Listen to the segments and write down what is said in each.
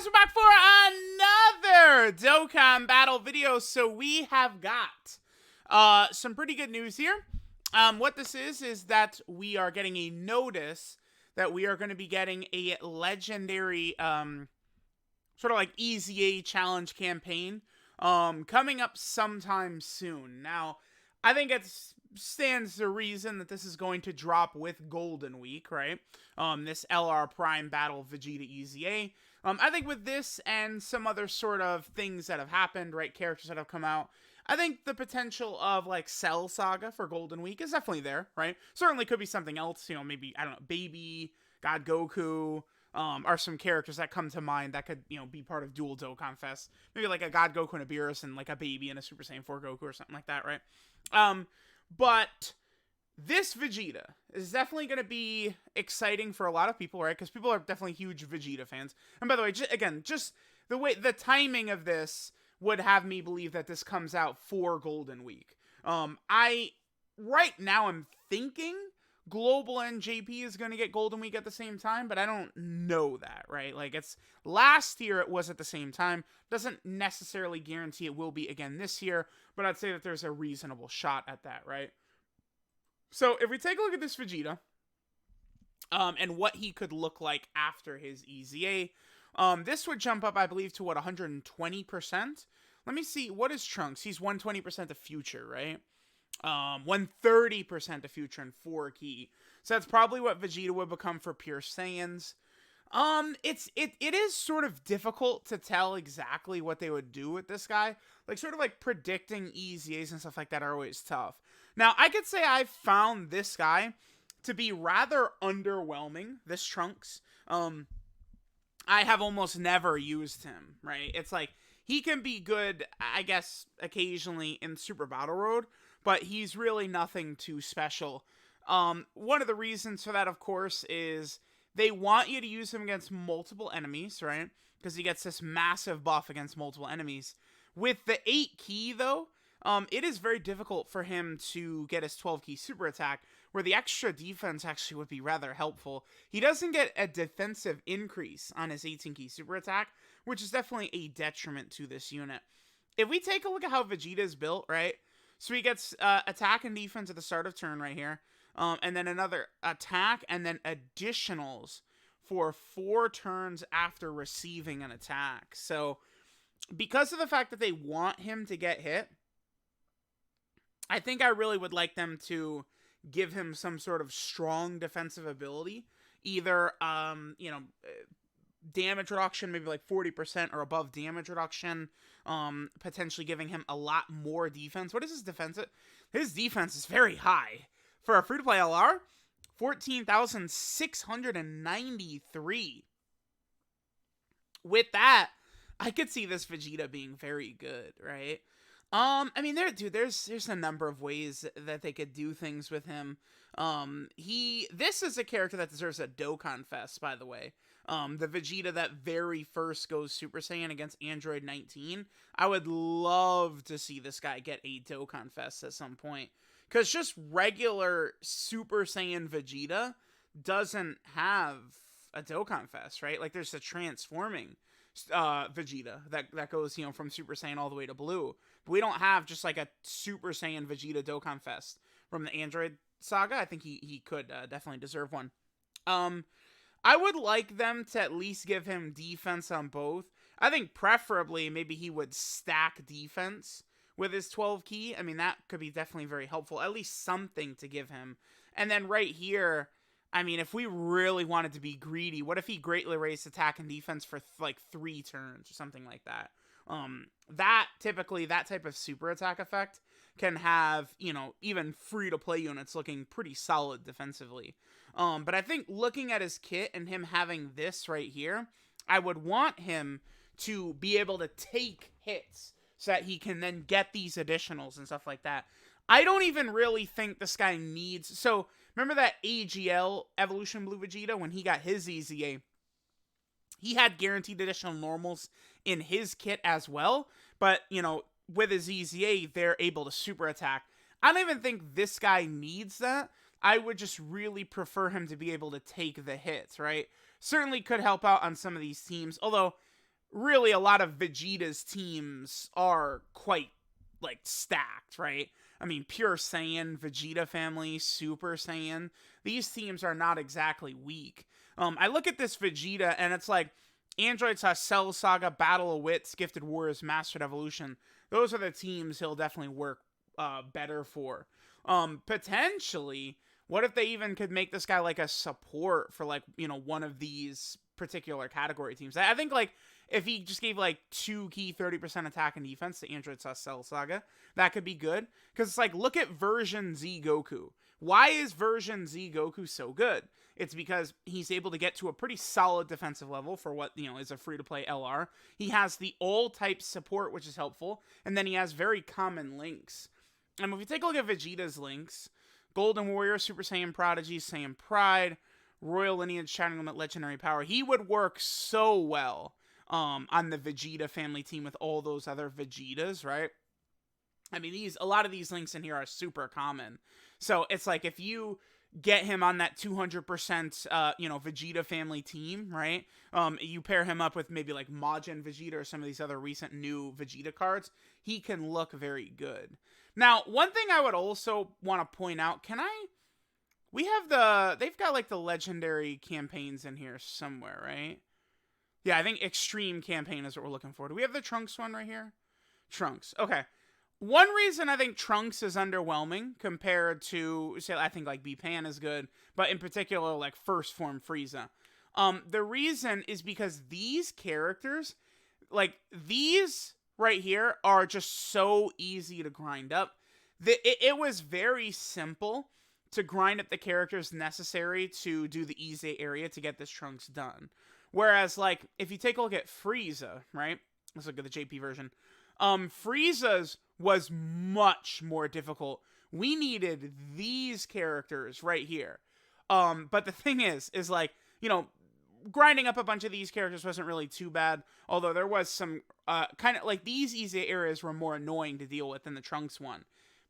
We're back for another Dokkan battle video. So we have got some pretty good news here. What this is that we are getting a notice that we are going to be getting a legendary sort of like EZA challenge campaign coming up sometime soon. Now, I think it stands to reason that this is going to drop with Golden Week, right? This LR Prime Battle Vegeta EZA. I think with this and some other sort of things that have happened, right, characters that have come out, I think the potential of, like, Cell Saga for Golden Week is definitely there, right? Certainly could be something else, you know, maybe, I don't know, Baby, God Goku, are some characters that come to mind that could, you know, be part of Dual Dokkan Fest. Maybe, like, a God Goku and a Beerus and, like, a Baby and a Super Saiyan 4 Goku or something like that, right? But this Vegeta is definitely going to be exciting for a lot of people, right? Because people are definitely huge Vegeta fans. And by the way, just the way the timing of this would have me believe that this comes out for Golden Week. Right now I'm thinking Global and JP is going to get Golden Week at the same time, but I don't know that, right? Like, it's last year it was at the same time. Doesn't necessarily guarantee it will be again this year, but I'd say that there's a reasonable shot at that, right? So if we take a look at this Vegeta, and what he could look like after his EZA, this would jump up, I believe, to what, 120%? Let me see, what is Trunks? He's 120% of future, right? 130% of future and 4 key. So that's probably what Vegeta would become for pure Saiyans. It is sort of difficult to tell exactly what they would do with this guy. Like, sort of like predicting EZAs and stuff like that are always tough. Now, I could say I found this guy to be rather underwhelming, this Trunks. I have almost never used him, right? It's like, he can be good, I guess, occasionally in Super Battle Road, but he's really nothing too special. One of the reasons for that, of course, is they want you to use him against multiple enemies, right? Because he gets this massive buff against multiple enemies. With the 8 key, though, it is very difficult for him to get his 12 key super attack, where the extra defense actually would be rather helpful. He doesn't get a defensive increase on his 18 key super attack, which is definitely a detriment to this unit. If we take a look at how Vegeta is built, right? So he gets attack and defense at the start of turn right here. And then another attack and then additionals for 4 turns after receiving an attack. So because of the fact that they want him to get hit, I think I really would like them to give him some sort of strong defensive ability. Either, damage reduction, maybe like 40% or above damage reduction, potentially giving him a lot more defense. What is his defense? His defense is very high. For a free-to-play LR, 14,693. With that, I could see this Vegeta being very good, right? I mean, there's a number of ways that they could do things with him. This is a character that deserves a Dokkan Fest, by the way. The Vegeta that very first goes Super Saiyan against Android 19. I would love to see this guy get a Dokkan Fest at some point. Because just regular Super Saiyan Vegeta doesn't have a Dokkan Fest, right? Like, there's a transforming Vegeta that goes, you know, from Super Saiyan all the way to Blue. But we don't have just like a Super Saiyan Vegeta Dokkan Fest from the Android saga. I think he could definitely deserve one. I would like them to at least give him defense on both. I think preferably maybe he would stack defense with his 12 key. I mean, that could be definitely very helpful. At least something to give him. And then right here, I mean, if we really wanted to be greedy, what if he greatly raised attack and defense for like 3 turns or something like that? That type of super attack effect can have, you know, even free-to-play units looking pretty solid defensively. But I think looking at his kit and him having this right here, I would want him to be able to take hits so that he can then get these additionals and stuff like that. I don't even really think this guy needs... So, remember that AGL Evolution Blue Vegeta when he got his EZA? He had guaranteed additional normals in his kit as well. But, you know, with his EZA, they're able to super attack. I don't even think this guy needs that. I would just really prefer him to be able to take the hits, right? Certainly could help out on some of these teams. Although, really a lot of Vegeta's teams are quite like stacked, right? I mean, Pure Saiyan, Vegeta family, Super Saiyan, these teams are not exactly weak. I look at this Vegeta and it's like Android Cell Saga, Battle of Wits, Gifted Warriors, Mastered Evolution. Those are the teams he'll definitely work better for. Potentially, what if they even could make this guy like a support for like, you know, one of these particular category teams? I think like if he just gave like 2 key 30% attack and defense to Android Cell Saga, that could be good. Because it's like, look at version Z Goku. Why is version Z Goku so good? It's because he's able to get to a pretty solid defensive level for what, you know, is a free-to-play LR. He has the all-type support, which is helpful, and then he has very common links. And if we take a look at Vegeta's links, Golden Warrior, Super Saiyan Prodigy, Saiyan Pride, Royal Lineage, Shining Limit, Legendary Power, he would work so well on the Vegeta family team with all those other Vegetas, right? I mean, a lot of these links in here are super common. So it's like if you get him on that 200% you know, Vegeta family team, right? You pair him up with maybe like Majin Vegeta or some of these other recent new Vegeta cards, he can look very good. Now, one thing I would also want to point out, they've got like the legendary campaigns in here somewhere, right? Yeah, I think Extreme Campaign is what we're looking for. Do we have the Trunks one right here? Trunks. Okay. One reason I think Trunks is underwhelming compared to, say, I think like B-Pan is good, but in particular like First Form Frieza. The reason is because these characters, like these right here, are just so easy to grind up. It was very simple to grind up the characters necessary to do the easy area to get this Trunks done. Whereas, like, if you take a look at Frieza, right? Let's look at the JP version. Frieza's was much more difficult. We needed these characters right here. But the thing is like, you know, grinding up a bunch of these characters wasn't really too bad. Although there was some, kind of, like, these easy areas were more annoying to deal with than the Trunks one.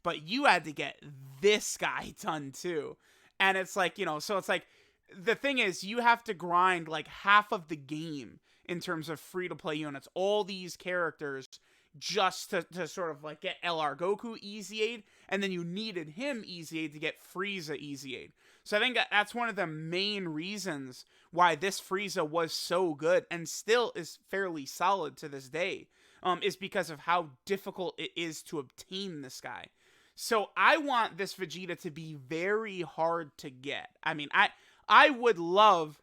But you had to get this guy done, too. And it's like, you know, so it's like, the thing is, you have to grind like half of the game in terms of free-to-play units. All these characters just to sort of like get LR Goku easy aid, and then you needed him easy aid to get Frieza easy aid. So I think that's one of the main reasons why this Frieza was so good and still is fairly solid to this day, is because of how difficult it is to obtain this guy. So I want this Vegeta to be very hard to get. I mean, I would love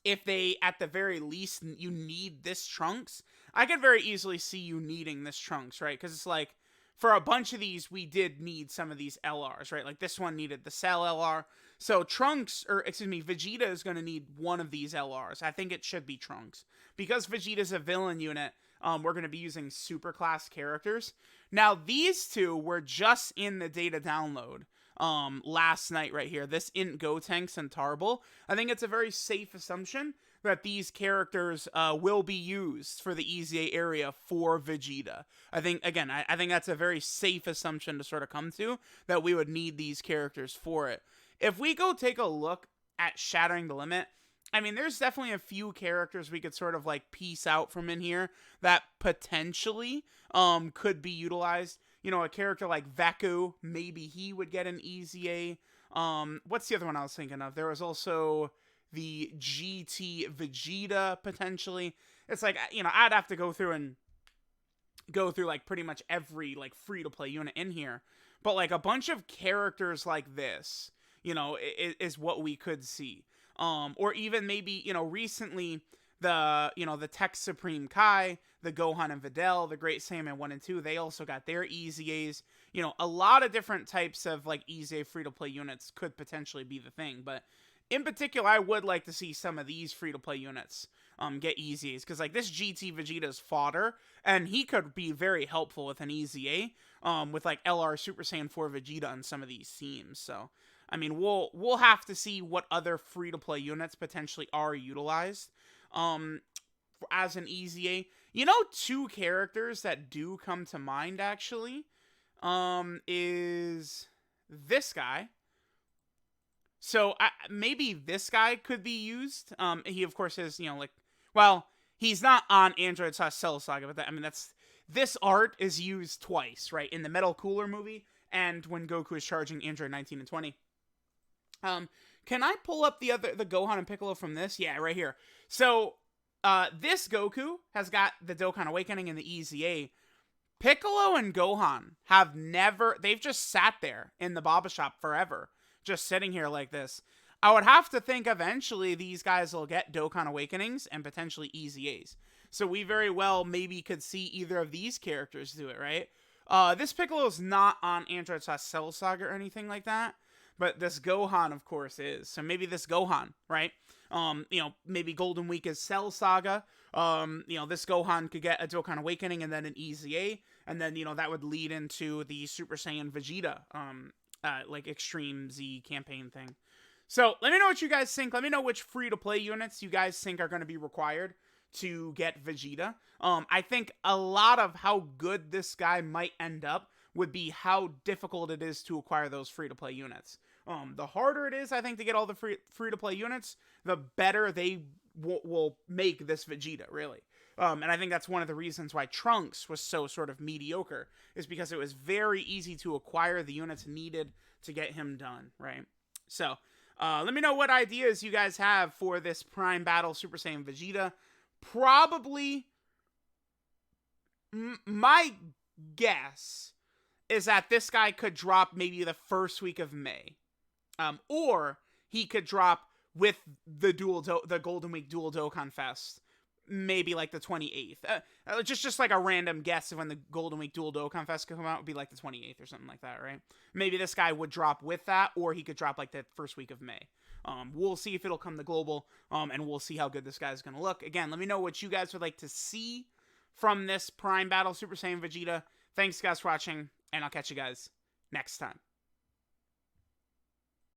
if they, at the very least, you need this Trunks. I could very easily see you needing this Trunks, right? Because it's like, for a bunch of these, we did need some of these LRs, right? Like this one needed the Cell LR. So Vegeta is going to need one of these LRs. I think it should be Trunks. Because Vegeta's a villain unit, we're going to be using superclass characters. Now, these two were just in the data download last night right here. This INT Gotenks and Tarbell. I think it's a very safe assumption that these characters will be used for the EZA area for Vegeta. I think, again, I think that's a very safe assumption to sort of come to, that we would need these characters for it. If we go take a look at Shattering the Limit, I mean, there's definitely a few characters we could sort of like piece out from in here that potentially could be utilized. You know, a character like Veku, maybe he would get an EZA. What's the other one I was thinking of? There was also the GT Vegeta, potentially. It's like, you know, I'd have to go through like pretty much every like free-to-play unit in here. But like a bunch of characters like this, you know, is what we could see. Or even maybe, you know, recently the Tech Supreme Kai, the Gohan and Videl, the Great Saiyaman 1 and 2, they also got their EZAs. You know, a lot of different types of like EZA free-to-play units could potentially be the thing, but in particular, I would like to see some of these free-to-play units get EZAs, because like this GT Vegeta's fodder, and he could be very helpful with an EZA, with like LR Super Saiyan 4 Vegeta on some of these teams. So I mean, we'll have to see what other free-to-play units potentially are utilized as an EZA. You know, two characters that do come to mind, actually, is this guy. So maybe this guy could be used. He, of course, is, you know, like, well, He's not on Android Cell Saga, but this art is used twice, right? In the Metal Cooler movie and when Goku is charging Android 19 and 20. Can I pull up the Gohan and Piccolo from this? Yeah, right here. So, this Goku has got the Dokkan Awakening and the EZA. Piccolo and Gohan they've just sat there in the Baba shop forever, just sitting here like this. I would have to think eventually these guys will get Dokkan Awakenings and potentially EZAs. So we very well maybe could see either of these characters do it, right? This Piccolo is not on Android Cell Saga or anything like that, but this Gohan, of course, is. So maybe this Gohan, right? Maybe Golden Week is Cell Saga. This Gohan could get a Dokkan Awakening and then an EZA, and then, that would lead into the Super Saiyan Vegeta, like Extreme Z campaign thing. So let me know what you guys think. Let me know which free-to-play units you guys think are going to be required to get Vegeta. I think a lot of how good this guy might end up would be how difficult it is to acquire those free-to-play units. The harder it is, I think, to get all the free-to-play units, the better they will make this Vegeta, really. And I think that's one of the reasons why Trunks was so sort of mediocre, is because it was very easy to acquire the units needed to get him done, right? So, let me know what ideas you guys have for this Prime Battle Super Saiyan Vegeta. Probably, my guess is that this guy could drop maybe the first week of May. Or he could drop with the Golden Week Dual Dokkan Fest, maybe like the 28th. Just like a random guess of when the Golden Week Dual Dokkan Fest could come out would be like the 28th or something like that, right? Maybe this guy would drop with that, or he could drop like the first week of May. We'll see if it'll come to Global, and we'll see how good this guy's going to look. Again, let me know what you guys would like to see from this Prime Battle Super Saiyan Vegeta. Thanks, guys, for watching, and I'll catch you guys next time.